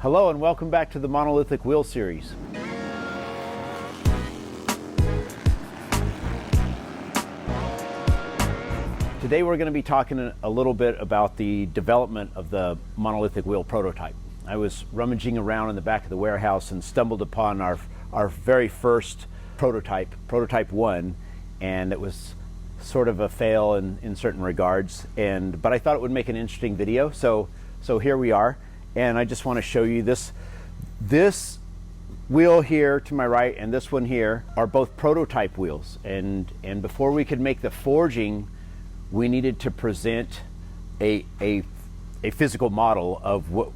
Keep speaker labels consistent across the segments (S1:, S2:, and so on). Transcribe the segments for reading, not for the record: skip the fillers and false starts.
S1: Hello and welcome back to the Monolithic Wheel series. Today we're going to be talking a little bit about the development of the Monolithic Wheel prototype. I was rummaging around in the back of the warehouse and stumbled upon our very first prototype, Prototype 1, and it was sort of a fail in certain regards, but I thought it would make an interesting video, so here we are. And I just want to show you this wheel here to my right and this one here are both prototype wheels. And before we could make the forging, we needed to present a physical model of what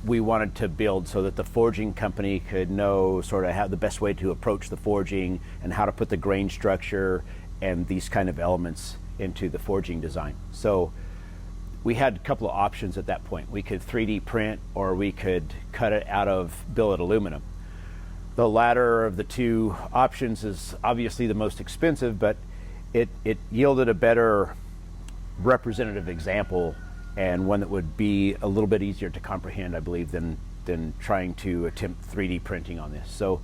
S1: we wanted to build so that the forging company could know sort of how the best way to approach the forging and how to put the grain structure and these kind of elements into the forging design. So we had a couple of options at that point. We could 3D print or we could cut it out of billet aluminum. The latter of the two options is obviously the most expensive, but it yielded a better representative example and one that would be a little bit easier to comprehend, I believe, than trying to attempt 3D printing on this. So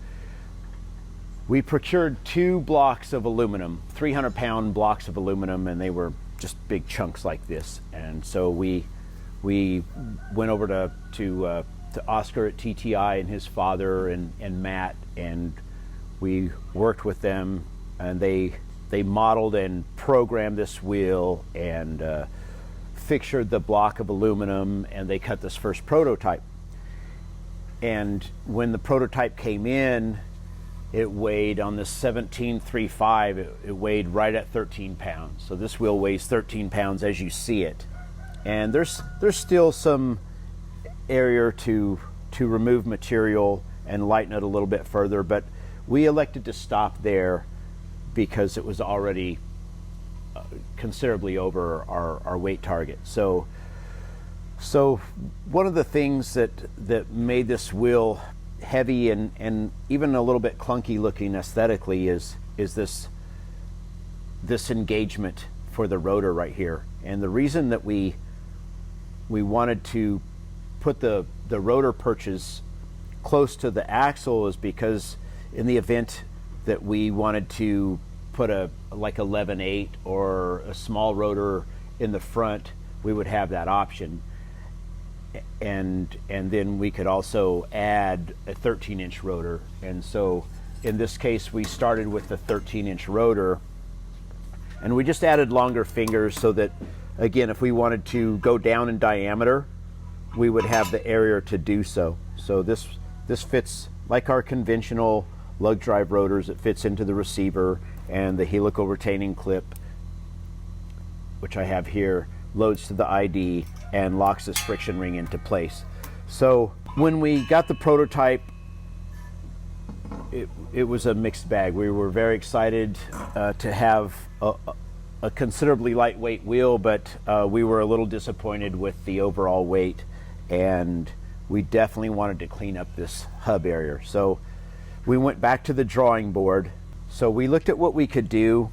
S1: we procured 2 blocks of aluminum, 300-pound blocks of aluminum, and they were just big chunks like this. And so we went over to Oscar at TTI and his father and Matt, and we worked with them, and they modeled and programmed this wheel and fixtured the block of aluminum, and they cut this first prototype. And when the prototype came in, it weighed on the 1735, it weighed right at 13 pounds. So this wheel weighs 13 pounds as you see it. And there's still some area to remove material and lighten it a little bit further, but we elected to stop there because it was already considerably over our weight target. So one of the things that made this wheel heavy and even a little bit clunky looking aesthetically is this engagement for the rotor right here. And the reason that we wanted to put the rotor perches close to the axle is because in the event that we wanted to put like 11/8 or a small rotor in the front, we would have that option. And then we could also add a 13-inch rotor. And so in this case, we started with the 13-inch rotor, and we just added longer fingers so that, again, if we wanted to go down in diameter, we would have the area to do so. So this fits like our conventional lug drive rotors. It fits into the receiver, and the helical retaining clip, which I have here, loads to the ID and locks this friction ring into place. So when we got the prototype, it was a mixed bag. We were very excited to have a considerably lightweight wheel, but we were a little disappointed with the overall weight, and we definitely wanted to clean up this hub area. So we went back to the drawing board. So we looked at what we could do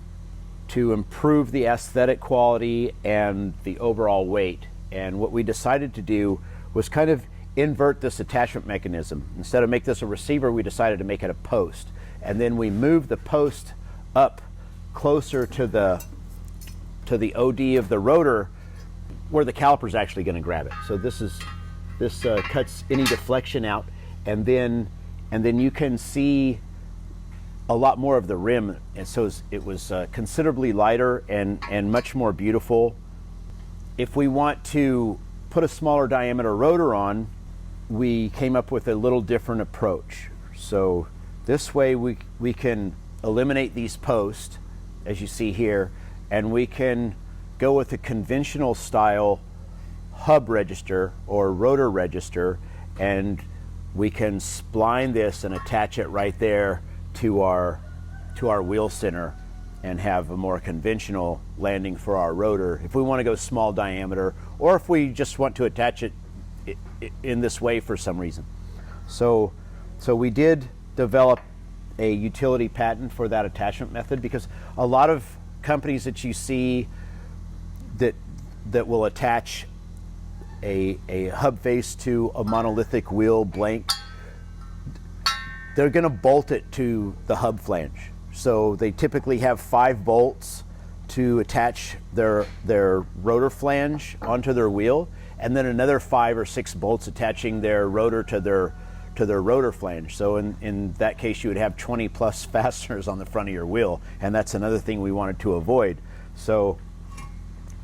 S1: to improve the aesthetic quality and the overall weight. And what we decided to do was kind of invert this attachment mechanism. Instead of make this a receiver, we decided to make it a post. And then we moved the post up closer to the OD of the rotor where the caliper is actually going to grab it. So this cuts any deflection out, and then you can see a lot more of the rim, and so it was considerably lighter and much more beautiful. If we want to put a smaller diameter rotor on, we came up with a little different approach. So this way we can eliminate these posts, as you see here, and we can go with a conventional style hub register or rotor register, and we can spline this and attach it right there to our wheel center and have a more conventional landing for our rotor if we want to go small diameter, or if we just want to attach it in this way for some reason. So we did develop a utility patent for that attachment method, because a lot of companies that you see that will attach a hub face to a monolithic wheel blank, they're going to bolt it to the hub flange. So they typically have 5 bolts to attach their rotor flange onto their wheel, and then another 5 or 6 bolts attaching their rotor to their rotor flange. So in that case, you would have 20 plus fasteners on the front of your wheel, and that's another thing we wanted to avoid. So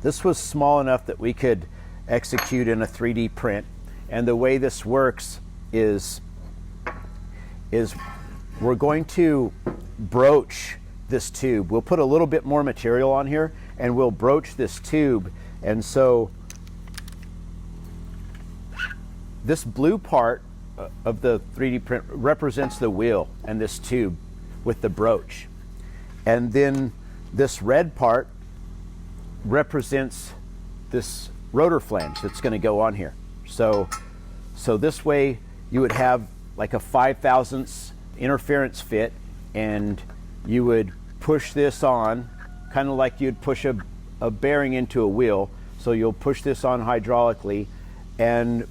S1: this was small enough that we could execute in a 3D print. And the way this works is we're going to broach this tube. We'll put a little bit more material on here and we'll broach this tube. And so this blue part of the 3D print represents the wheel and this tube with the broach. And then this red part represents this rotor flange that's going to go on here. So this way you would have like a 5/1000 interference fit, and you would push this on kind of like you'd push a bearing into a wheel. So you'll push this on hydraulically, and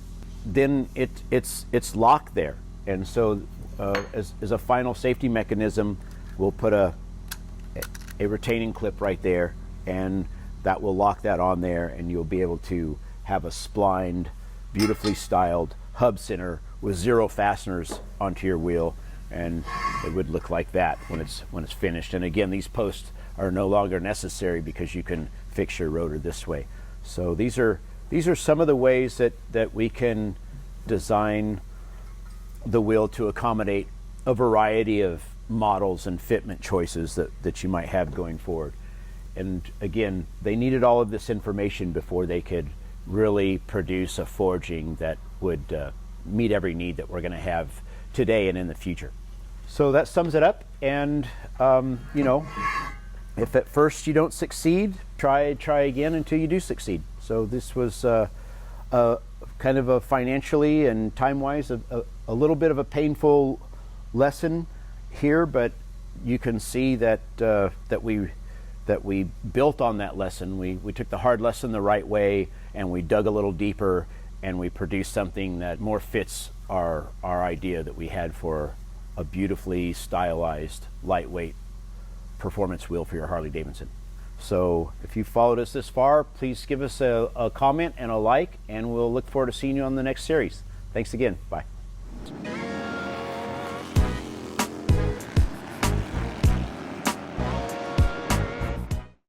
S1: then it's locked there. And so as a final safety mechanism, we'll put a retaining clip right there, and that will lock that on there, and you'll be able to have a splined, beautifully styled hub center with 0 fasteners onto your wheel, and it would look like that when it's finished. And again, these posts are no longer necessary because you can fix your rotor this way. So these are some of the ways that we can design the wheel to accommodate a variety of models and fitment choices that you might have going forward. And again, they needed all of this information before they could really produce a forging that would meet every need that we're going to have today and in the future. So that sums it up. And you know, if at first you don't succeed, try again until you do succeed. So this was kind of a financially and time-wise a little bit of a painful lesson here, but you can see that that we built on that lesson. We took the hard lesson the right way, and we dug a little deeper, and we produced something that more fits our idea that we had for a beautifully stylized, lightweight performance wheel for your Harley Davidson. So if you followed us this far, please give us a comment and a like, and we'll look forward to seeing you on the next series. Thanks again. Bye.